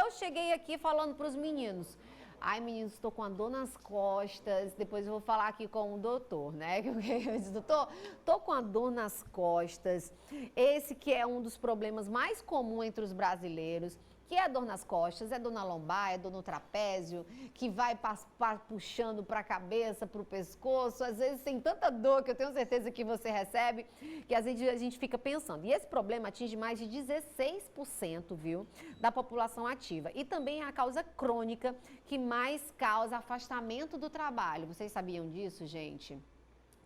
eu cheguei aqui falando para os meninos, ai, meninos, estou com a dor nas costas. Depois eu vou falar aqui com o doutor, né? Eu disse, doutor, estou com a dor nas costas. Esse que é um dos problemas mais comuns entre os brasileiros, que é a dor nas costas, é dor na lombar, é dor no trapézio, que vai puxando para a cabeça, para o pescoço. Às vezes tem tanta dor que eu tenho certeza que você recebe, que às vezes a gente fica pensando. E esse problema atinge mais de 16%, viu, da população ativa. E também é a causa crônica que mais causa afastamento do trabalho. Vocês sabiam disso, gente?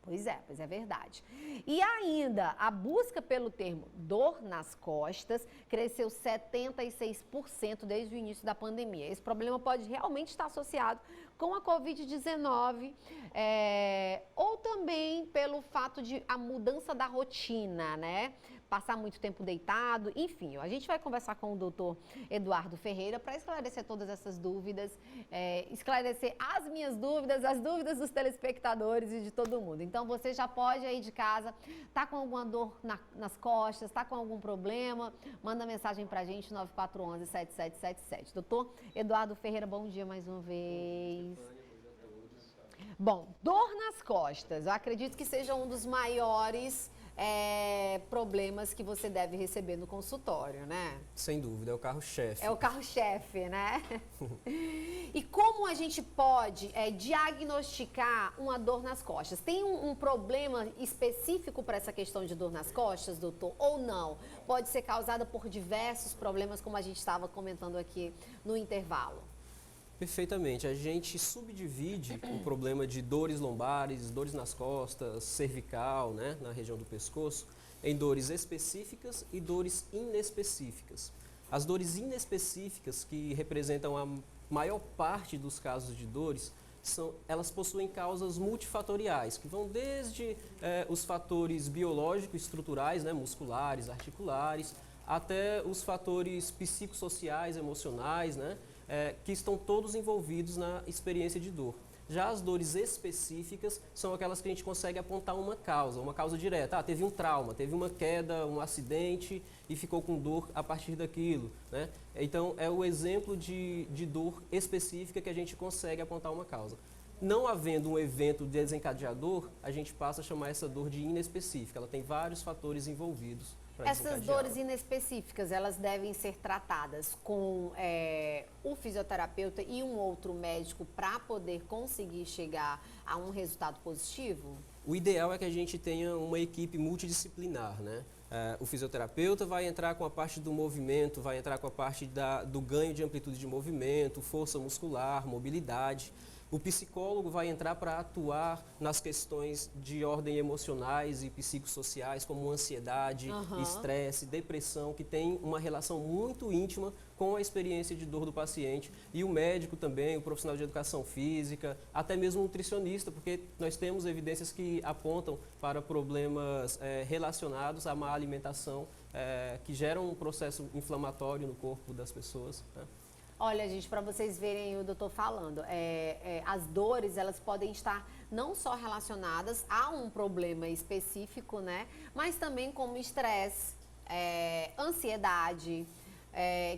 Pois é verdade. E ainda, a busca pelo termo dor nas costas cresceu 76% desde o início da pandemia. Esse problema pode realmente estar associado com a Covid-19 ou também pelo fato de a mudança da rotina, né? Passar muito tempo deitado, enfim. A gente vai conversar com o doutor Eduardo Ferreira para esclarecer todas essas dúvidas, esclarecer as minhas dúvidas, as dúvidas dos telespectadores e de todo mundo. Então, você já pode aí de casa, tá com alguma dor nas costas, tá com algum problema, manda mensagem pra gente, 9411-7777. Doutor Eduardo Ferreira, bom dia mais uma vez. Bom, dor nas costas, eu acredito que seja um dos maiores problemas que você deve receber no consultório, né? Sem dúvida, é o carro-chefe. É o carro-chefe, né? E como a gente pode diagnosticar uma dor nas costas? Tem um problema específico para essa questão de dor nas costas, doutor? Ou não? Pode ser causada por diversos problemas, como a gente estava comentando aqui no intervalo. Perfeitamente. A gente subdivide o problema de dores lombares, dores nas costas, cervical, né, na região do pescoço, em dores específicas e dores inespecíficas. As dores inespecíficas, que representam a maior parte dos casos de dores, elas possuem causas multifatoriais, que vão desde os fatores biológicos, estruturais, né, musculares, articulares, até os fatores psicossociais, emocionais, né, que estão todos envolvidos na experiência de dor. Já as dores específicas são aquelas que a gente consegue apontar uma causa direta. Teve um trauma, teve uma queda, um acidente e ficou com dor a partir daquilo, né? Então, é o exemplo de dor específica que a gente consegue apontar uma causa. Não havendo um evento desencadeador, a gente passa a chamar essa dor de inespecífica. Ela tem vários fatores envolvidos. Essas dores inespecíficas, elas devem ser tratadas com o fisioterapeuta e um outro médico para poder conseguir chegar a um resultado positivo? O ideal é que a gente tenha uma equipe multidisciplinar, né? O fisioterapeuta vai entrar com a parte do movimento, vai entrar com a parte do ganho de amplitude de movimento, força muscular, mobilidade. O psicólogo vai entrar para atuar nas questões de ordem emocionais e psicossociais, como ansiedade, estresse, depressão, que tem uma relação muito íntima com a experiência de dor do paciente. E o médico também, o profissional de educação física, até mesmo o nutricionista, porque nós temos evidências que apontam para problemas relacionados à má alimentação, que geram um processo inflamatório no corpo das pessoas, né? Olha, gente, para vocês verem o doutor falando, as dores, elas podem estar não só relacionadas a um problema específico, né? Mas também como estresse, ansiedade,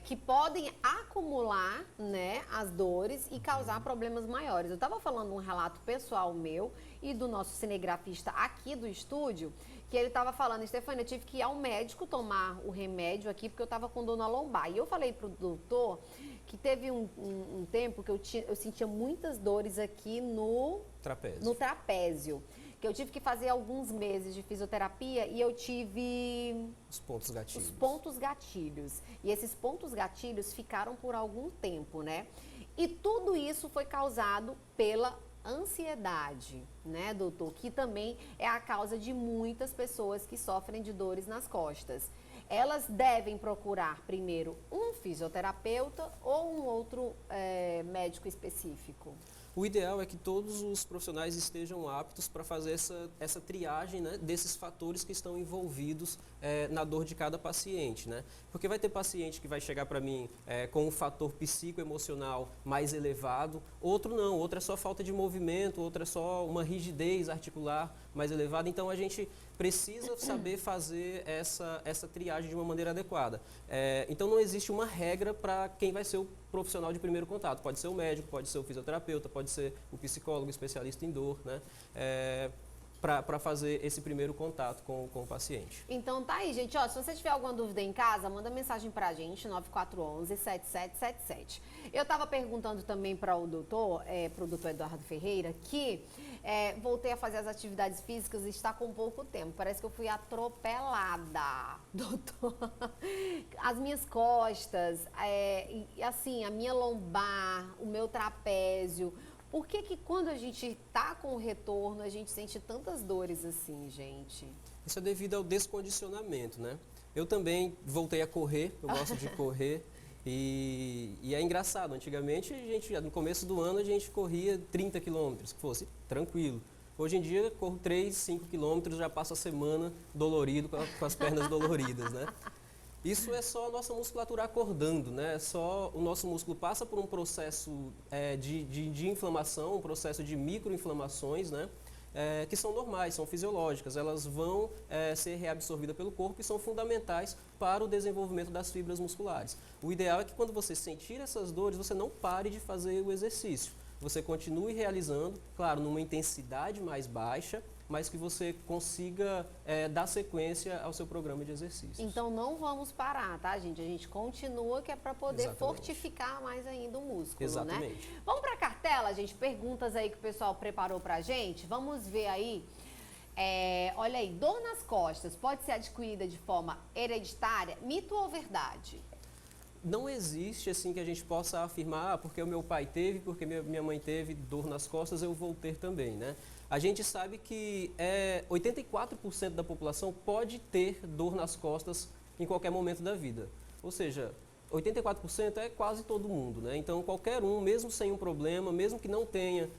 que podem acumular, né, as dores e causar problemas maiores. Eu estava falando um relato pessoal meu e do nosso cinegrafista aqui do estúdio, que ele estava falando, Stefania, eu tive que ir ao médico tomar o remédio aqui porque eu estava com dor na lombar. E eu falei pro doutor que teve um tempo que eu sentia muitas dores aqui no trapézio. Que eu tive que fazer alguns meses de fisioterapia e eu tive os pontos gatilhos. Os pontos gatilhos. E esses pontos gatilhos ficaram por algum tempo, né? E tudo isso foi causado pela ansiedade, né, doutor? Que também é a causa de muitas pessoas que sofrem de dores nas costas. Elas devem procurar primeiro um fisioterapeuta ou um outro médico específico? O ideal é que todos os profissionais estejam aptos para fazer essa triagem, né, desses fatores que estão envolvidos na dor de cada paciente, né? Porque vai ter paciente que vai chegar para mim com um fator psicoemocional mais elevado, outro não, outro é só falta de movimento, outro é só uma rigidez articular, mais elevada, então a gente precisa saber fazer essa triagem de uma maneira adequada. Então não existe uma regra para quem vai ser o profissional de primeiro contato. Pode ser o médico, pode ser o fisioterapeuta, pode ser o psicólogo especialista em dor, né? Para fazer esse primeiro contato com o paciente. Então tá aí, gente. Ó, se você tiver alguma dúvida em casa, manda mensagem pra gente, 9411-7777. Eu tava perguntando também para o doutor Eduardo Ferreira, que voltei a fazer as atividades físicas e está com pouco tempo. Parece que eu fui atropelada, doutor. As minhas costas, assim, a minha lombar, o meu trapézio. Por que quando a gente tá com o retorno, a gente sente tantas dores assim, gente? Isso é devido ao descondicionamento, né? Eu também voltei a correr, eu gosto de correr. E é engraçado, antigamente, no começo do ano, a gente corria 30 quilômetros, que fosse tranquilo. Hoje em dia, corro 3, 5 quilômetros, já passo a semana dolorido, com as pernas doloridas, né? Isso é só a nossa musculatura acordando, né? Só o nosso músculo passa por um processo de inflamação, um processo de microinflamações, né? Que são normais, são fisiológicas. Elas vão ser reabsorvidas pelo corpo e são fundamentais para o desenvolvimento das fibras musculares. O ideal é que quando você sentir essas dores, você não pare de fazer o exercício. Você continue realizando, claro, numa intensidade mais baixa, mas que você consiga dar sequência ao seu programa de exercícios. Então não vamos parar, tá, gente? A gente continua, que é para poder fortificar mais ainda o músculo, Exatamente. né? Vamos para a cartela, gente? Perguntas aí que o pessoal preparou pra gente. Vamos ver aí. Olha aí, dor nas costas pode ser adquirida de forma hereditária? Mito ou verdade? Não existe assim que a gente possa afirmar, porque o meu pai teve, porque minha mãe teve dor nas costas, eu vou ter também, né? A gente sabe que 84% da população pode ter dor nas costas em qualquer momento da vida. Ou seja, 84% é quase todo mundo, né? Então, qualquer um, mesmo sem um problema, mesmo que não tenha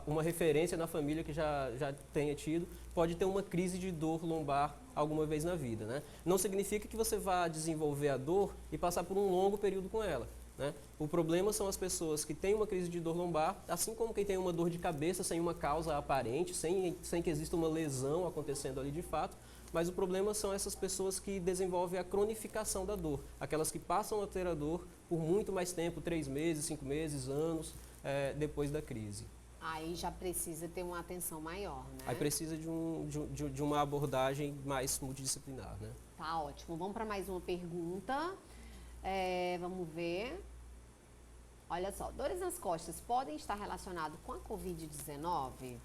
uma referência na família que já tenha tido, pode ter uma crise de dor lombar alguma vez na vida, né? Não significa que você vá desenvolver a dor e passar por um longo período com ela, né? O problema são as pessoas que têm uma crise de dor lombar, assim como quem tem uma dor de cabeça sem uma causa aparente, sem que exista uma lesão acontecendo ali de fato, mas o problema são essas pessoas que desenvolvem a cronificação da dor, aquelas que passam a ter a dor por muito mais tempo, 3 meses, 5 meses, anos, depois da crise. Aí já precisa ter uma atenção maior, né? Aí precisa de uma abordagem mais multidisciplinar, né? Tá ótimo. Vamos para mais uma pergunta. Vamos ver. Olha só, dores nas costas podem estar relacionados com a Covid-19?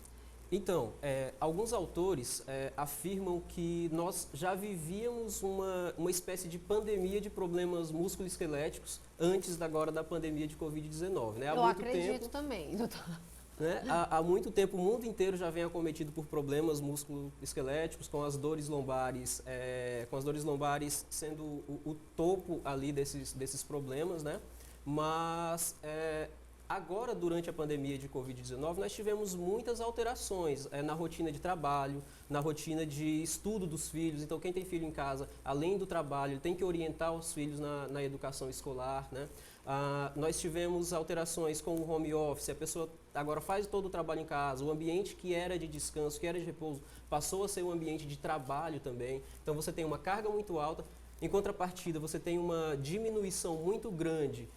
Então, alguns autores afirmam que nós já vivíamos uma espécie de pandemia de problemas musculoesqueléticos antes agora da pandemia de Covid-19, né? Eu acredito também, doutor. Né? Há muito tempo o mundo inteiro já vem acometido por problemas musculoesqueléticos, com as dores lombares sendo o topo ali desses problemas, né? Mas agora, durante a pandemia de Covid-19, nós tivemos muitas alterações na rotina de trabalho, na rotina de estudo dos filhos. Então, quem tem filho em casa, além do trabalho, tem que orientar os filhos na educação escolar, né? Nós tivemos alterações com o home office, a pessoa agora faz todo o trabalho em casa, o ambiente que era de descanso, que era de repouso, passou a ser um ambiente de trabalho também. Então você tem uma carga muito alta, em contrapartida você tem uma diminuição muito grande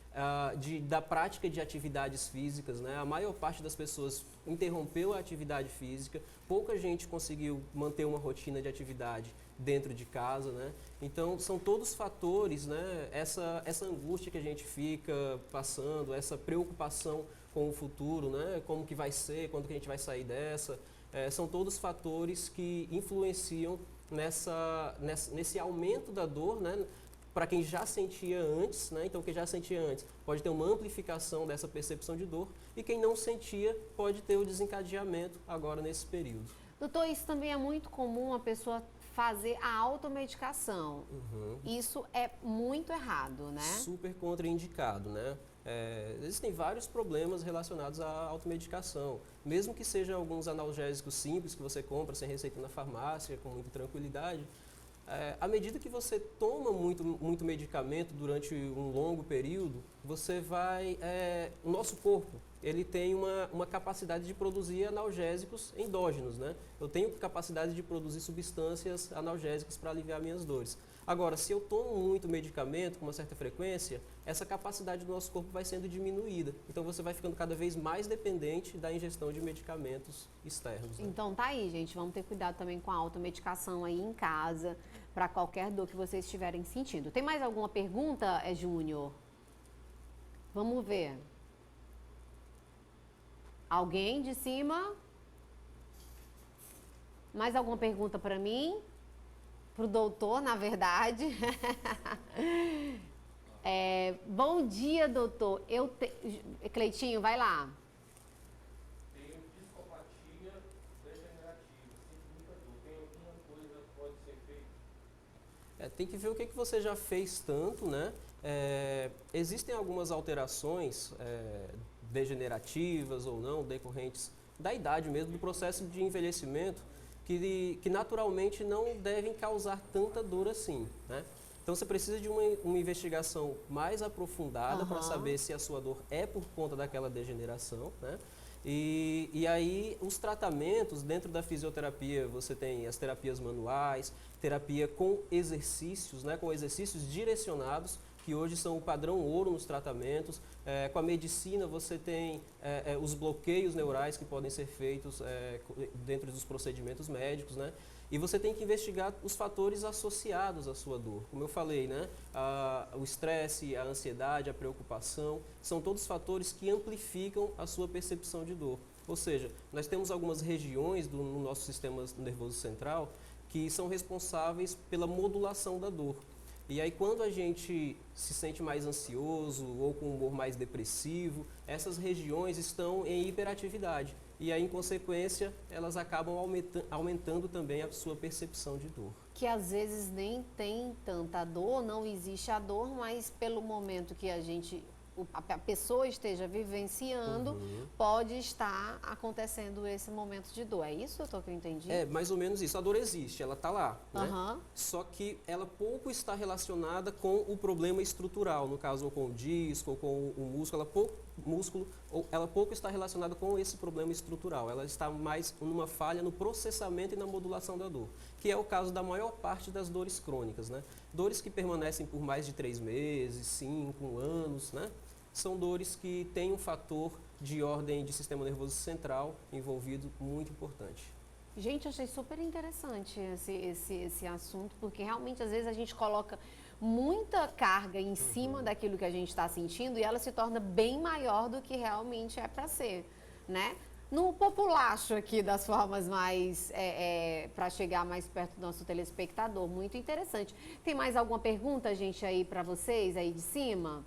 da prática de atividades físicas, né? A maior parte das pessoas interrompeu a atividade física, pouca gente conseguiu manter uma rotina de atividade dentro de casa, né? Então, são todos fatores, né? Essa angústia que a gente fica passando, essa preocupação com o futuro, né? Como que vai ser, quando que a gente vai sair dessa, são todos fatores que influenciam nesse aumento da dor, né? Para quem já sentia antes, né? Então, quem já sentia antes pode ter uma amplificação dessa percepção de dor e quem não sentia pode ter o desencadeamento agora nesse período. Doutor, isso também é muito comum a pessoa fazer a automedicação. Uhum. Isso é muito errado, né? Super contraindicado, né? Existem vários problemas relacionados à automedicação. Mesmo que sejam alguns analgésicos simples que você compra sem receita na farmácia, com muita tranquilidade, à medida que você toma muito medicamento durante um longo período, você vai... o nosso corpo, ele tem uma capacidade de produzir analgésicos endógenos, né? Eu tenho capacidade de produzir substâncias analgésicas para aliviar minhas dores. Agora, se eu tomo muito medicamento com uma certa frequência, essa capacidade do nosso corpo vai sendo diminuída. Então, você vai ficando cada vez mais dependente da ingestão de medicamentos externos, né? Então, tá aí, gente. Vamos ter cuidado também com a automedicação aí em casa, para qualquer dor que vocês estiverem sentindo. Tem mais alguma pergunta, Júnior? Vamos ver. Alguém de cima? Mais alguma pergunta para mim? Para o doutor, na verdade. Bom dia, doutor. Cleitinho, vai lá. Tenho discopatia degenerativa, sinto muita dor. Tem alguma coisa que pode ser feita? Tem que ver o que você já fez tanto, né? Existem algumas alterações degenerativas ou não, decorrentes da idade mesmo, do processo de envelhecimento, que naturalmente não devem causar tanta dor assim, né? Então você precisa de uma investigação mais aprofundada para saber se a sua dor é por conta daquela degeneração, né? E aí os tratamentos dentro da fisioterapia, você tem as terapias manuais, terapia com exercícios, né? Com exercícios direcionados, que hoje são o padrão ouro nos tratamentos. Com a medicina você tem os bloqueios neurais que podem ser feitos dentro dos procedimentos médicos, né? E você tem que investigar os fatores associados à sua dor. Como eu falei, né? O estresse, a ansiedade, a preocupação, são todos fatores que amplificam a sua percepção de dor. Ou seja, nós temos algumas regiões no nosso sistema nervoso central que são responsáveis pela modulação da dor. E aí quando a gente se sente mais ansioso ou com um humor mais depressivo, essas regiões estão em hiperatividade. E aí, em consequência, elas acabam aumentando também a sua percepção de dor. Que às vezes nem tem tanta dor, não existe a dor, mas pelo momento que a pessoa esteja vivenciando, pode estar acontecendo esse momento de dor. É isso, doutor, que eu entendi? É, mais ou menos isso. A dor existe, ela está lá, né? Só que ela pouco está relacionada com o problema estrutural, no caso, ou com o disco, ou com o músculo, ela pouco está relacionada com esse problema estrutural. Ela está mais numa falha no processamento e na modulação da dor, que é o caso da maior parte das dores crônicas, né? Dores que permanecem por mais de 3 meses, 5 anos, né? São dores que têm um fator de ordem de sistema nervoso central envolvido muito importante. Gente, eu achei super interessante esse assunto, porque realmente às vezes a gente coloca muita carga em cima daquilo que a gente está sentindo e ela se torna bem maior do que realmente é para ser, né? No populacho aqui das formas mais, para chegar mais perto do nosso telespectador, muito interessante. Tem mais alguma pergunta, gente, aí para vocês, aí de cima?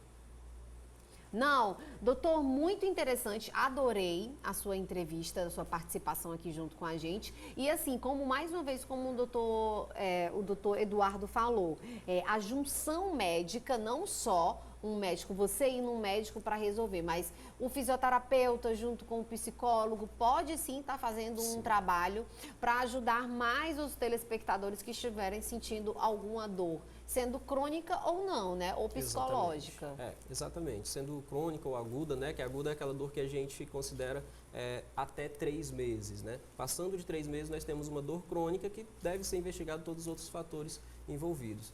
Não, doutor, muito interessante, adorei a sua entrevista, a sua participação aqui junto com a gente. E assim, como mais uma vez, como o doutor Eduardo falou, a junção médica, não só um médico, você ir num médico para resolver, mas o fisioterapeuta junto com o psicólogo pode sim estar fazendo um trabalho para ajudar mais os telespectadores que estiverem sentindo alguma dor, sendo crônica ou não, né? Ou psicológica. Exatamente. Sendo crônica ou aguda, né? Que aguda é aquela dor que a gente considera até 3 meses, né? Passando de 3 meses, nós temos uma dor crônica que deve ser investigado todos os outros fatores envolvidos.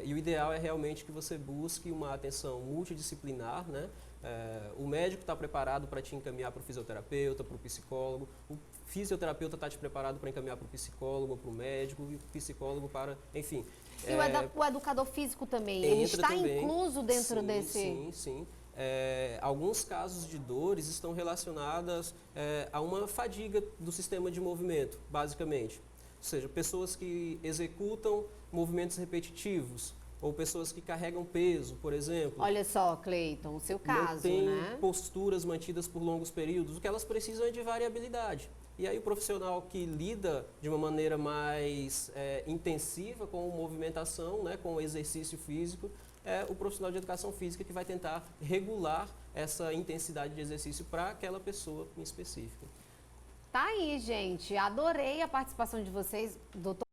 E o ideal é realmente que você busque uma atenção multidisciplinar, né? O médico está preparado para te encaminhar para o fisioterapeuta, para o psicólogo, o fisioterapeuta está te preparado para encaminhar para o psicólogo, para o médico, e o psicólogo para, enfim... E o educador físico também, ele está também incluso dentro desse... Sim. Alguns casos de dores estão relacionadas a uma fadiga do sistema de movimento, basicamente. Ou seja, pessoas que executam movimentos repetitivos, ou pessoas que carregam peso, por exemplo. Olha só, Cleiton, o seu caso, né? Posturas mantidas por longos períodos, o que elas precisam é de variabilidade. E aí o profissional que lida de uma maneira mais intensiva com a movimentação, né, com o exercício físico, é o profissional de educação física que vai tentar regular essa intensidade de exercício para aquela pessoa em específico. Tá aí, gente. Adorei a participação de vocês, doutor.